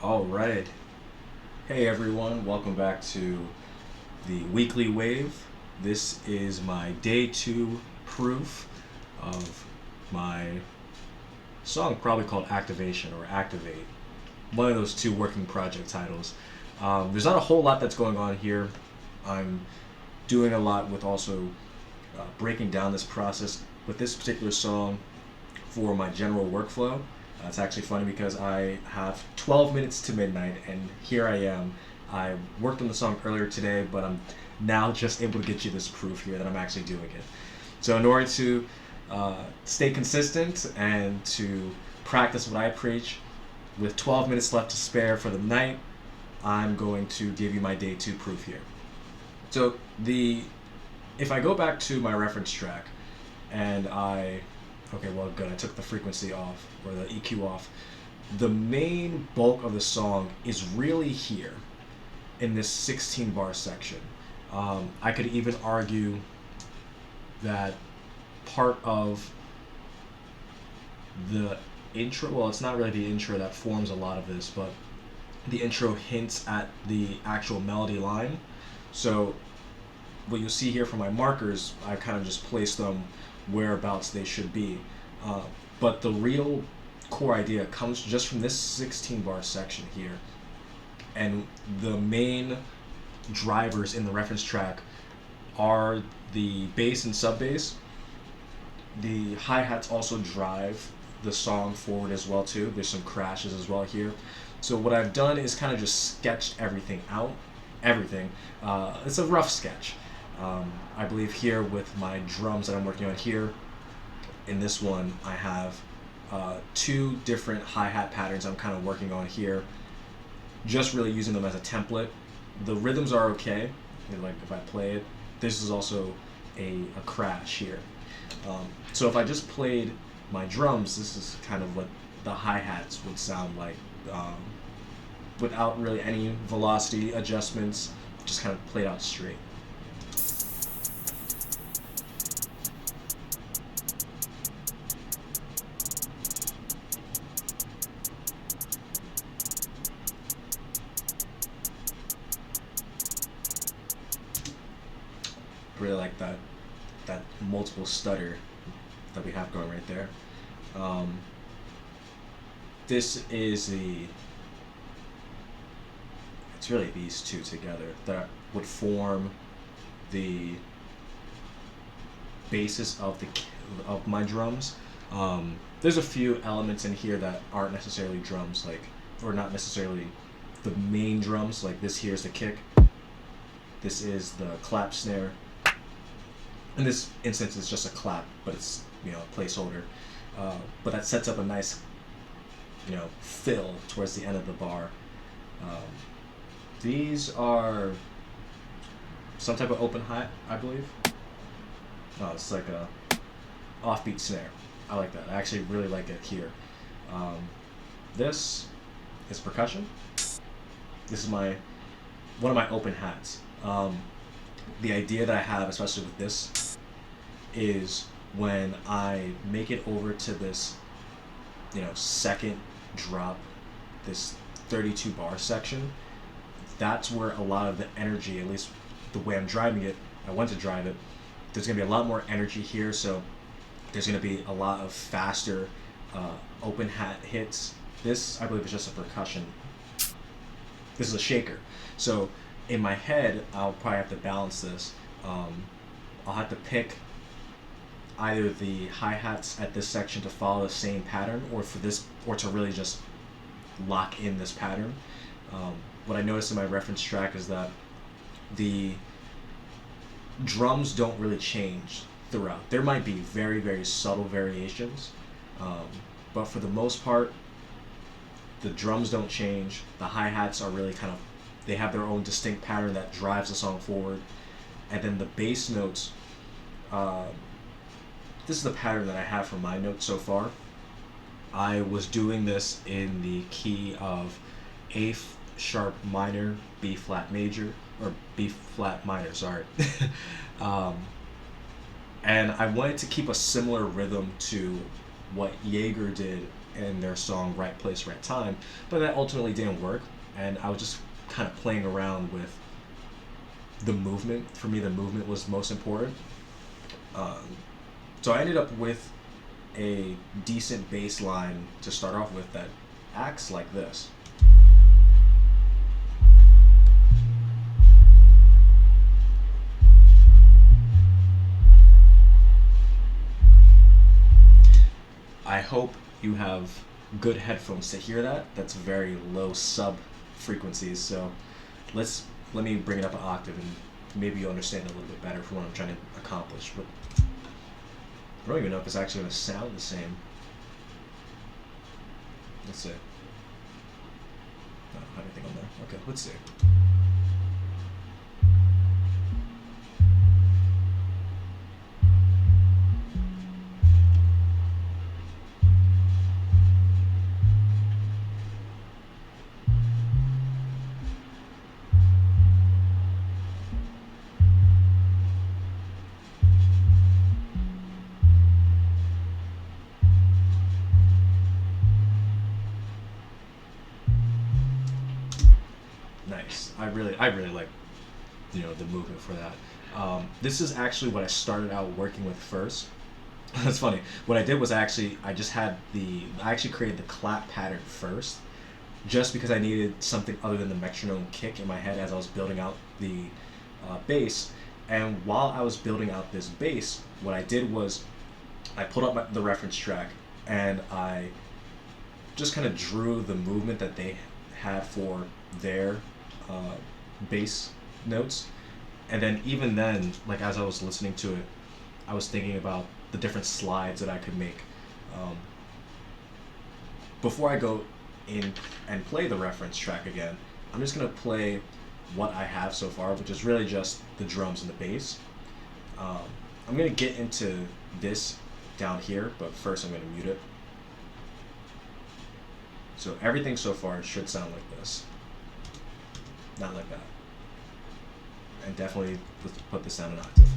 All right. Hey everyone, welcome back to the Weekly Wave. This is my day two proof of my song, probably called Activation or Activate. One of those two working project titles. There's not a whole lot that's going on here. I'm doing a lot with also breaking down this process with this particular song for my general workflow. It's actually funny because I have 12 minutes to midnight, and here I am. I worked on the song earlier today, but I'm now just able to get you this proof here that I'm actually doing it. So, in order to stay consistent and to practice what I preach, with 12 minutes left to spare for the night, I'm going to give you my day two proof here. So, if I go back to my reference track, and okay, well, good. I took the frequency off, or the EQ off. The main bulk of the song is really here in this 16 bar section. I could even argue that part of the intro, well, it's not really the intro that forms a lot of this, but the intro hints at the actual melody line. So what you'll see here for my markers, I kind of just place them whereabouts they should be. But the real core idea comes just from this 16 bar section here. And the main drivers in the reference track are the bass and sub bass. The hi-hats also drive the song forward as well too. There's some crashes as well here. So what I've done is kind of just sketched everything out. Everything. It's a rough sketch. I believe here with my drums that I'm working on here, in this one I have two different hi-hat patterns I'm kind of working on here, just really using them as a template. The rhythms are okay, like if I play it. This is also a crash here. So if I just played my drums, this is kind of what the hi-hats would sound like, without really any velocity adjustments, just kind of played out straight. Really like that multiple stutter that we have going right there. This is it's really these two together that would form the basis of my drums. There's a few elements in here that aren't necessarily drums, or not necessarily the main drums. Like this here is the kick. This is the clap snare. In this instance, it's just a clap, but it's a placeholder. But that sets up a nice fill towards the end of the bar. These are some type of open hi, I believe. No, it's like a offbeat snare. I like that. I actually really like it here. This is percussion. This is one of my open hats. The idea that I have, especially with this, is when I make it over to this, second drop, this 32 bar section, that's where a lot of the energy, at least the way I'm driving it, I want to drive it, there's going to be a lot more energy here, so there's going to be a lot of faster open hat hits. This, I believe, is just a percussion. This is a shaker. So in my head, I'll probably have to balance this. I'll have to pick either the hi-hats at this section to follow the same pattern, or to really just lock in this pattern. What I noticed in my reference track is that the drums don't really change throughout. There might be very, very subtle variations, but for the most part, the drums don't change. The hi-hats are really they have their own distinct pattern that drives the song forward. And then the bass notes, this is the pattern that I have for my notes so far. I was doing this in the key of A sharp minor, B flat major, or B flat minor, sorry. And I wanted to keep a similar rhythm to what Jaeger did in their song Right Place, Right Time, but that ultimately didn't work. And I was just kind of playing around with the movement. For me, the movement was most important. Um, so I ended up with a decent bass line to start off with that acts like this. I hope you have good headphones to hear that. That's very low sub frequencies. So let me bring it up an octave and maybe you'll understand a little bit better for what I'm trying to accomplish. But I don't even know if it's actually going to sound the same. Let's see. I don't have anything on there. Okay, let's see. Nice. I really like, the movement for that. This is actually what I started out working with first. That's funny. What I did was I actually created the clap pattern first, just because I needed something other than the metronome kick in my head as I was building out the bass. And while I was building out this bass, what I did was I pulled up the reference track and I just kind of drew the movement that they had for their uh, bass notes. And then even then, like as I was listening to it, I was thinking about the different slides that I could make. Um, Before I go in and play the reference track again, I'm just gonna play what I have so far, which is really just the drums and the bass. Um, I'm gonna get into this down here, but first I'm gonna mute it. So everything so far should sound like this, not like that. And definitely let's put this down an octave.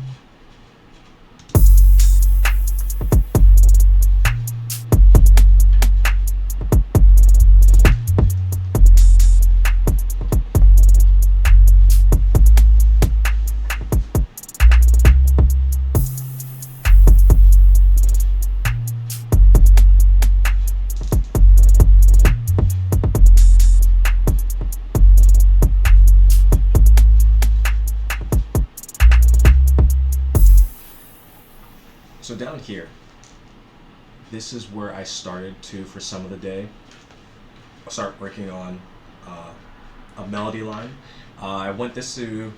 So down here, this is where I started to, for some of the day, start working on a melody line. I want this to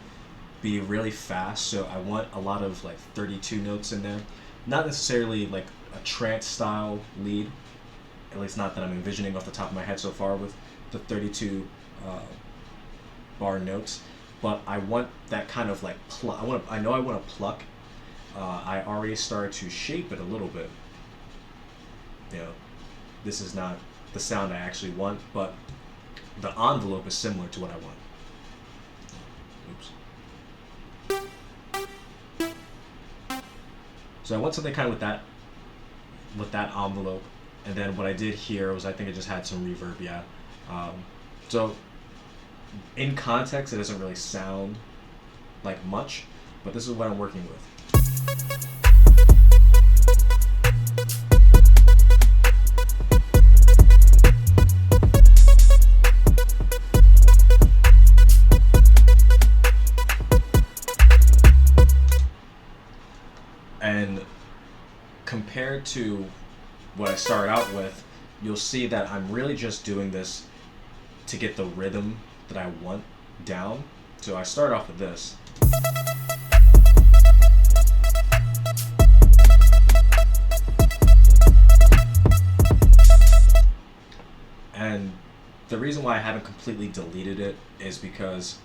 be really fast, so I want a lot of like 32 notes in there. Not necessarily like a trance style lead, at least not that I'm envisioning off the top of my head so far with the 32 bar notes, but I want that kind of like I know I want to pluck. I already started to shape it a little bit. This is not the sound I actually want, but the envelope is similar to what I want. Oops. So I want something kind of with that envelope, and then what I did here was I think I just had some reverb, yeah. So in context, it doesn't really sound like much, but this is what I'm working with. And compared to what I started out with, you'll see that I'm really just doing this to get the rhythm that I want down. So I start off with this. And the reason why I haven't completely deleted it is because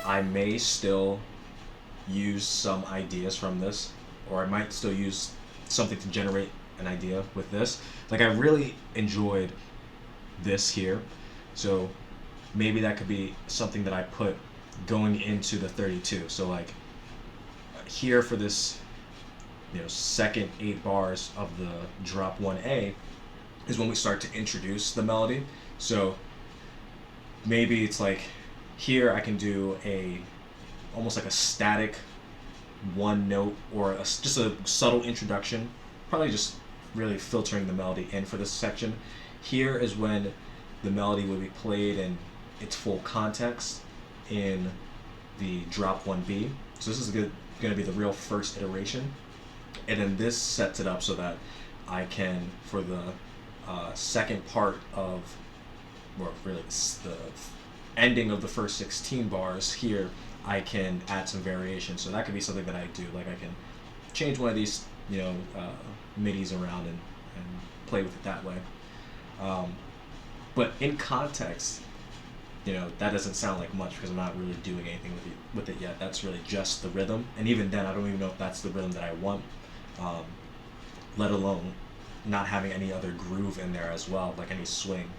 I may still use some ideas from this, or I might still use something to generate an idea with this. Like I really enjoyed this here, so maybe that could be something that I put going into the 32. So like here for this second 8 bars of the drop 1A is when we start to introduce the melody. So maybe it's like here I can do almost like a static one note, or just a subtle introduction, probably just really filtering the melody in for this section. Here is when the melody will be played in its full context in the drop 1B. So this is going to be the real first iteration, and then this sets it up so that I can, for the second part of, or really the ending of the first 16 bars here, I can add some variation. So that could be something that I do, like I can change one of these midis around and play with it that way. But in context, that doesn't sound like much because I'm not really doing anything with it yet. That's really just the rhythm, and even then I don't even know if that's the rhythm that I want, let alone not having any other groove in there as well, like any swing.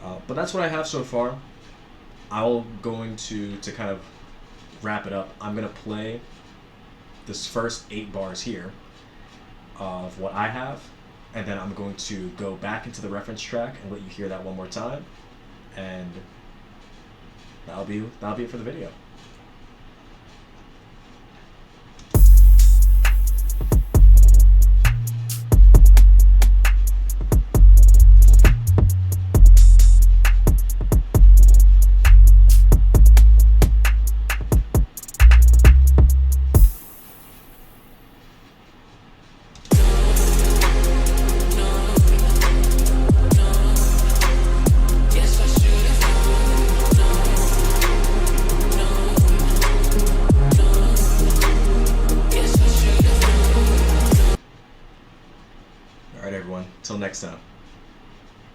But that's what I have so far. I'm going to kind of wrap it up. I'm going to play this first 8 bars here of what I have, and then I'm going to go back into the reference track and let you hear that one more time, and that'll be it for the video. All right, everyone. Till next time.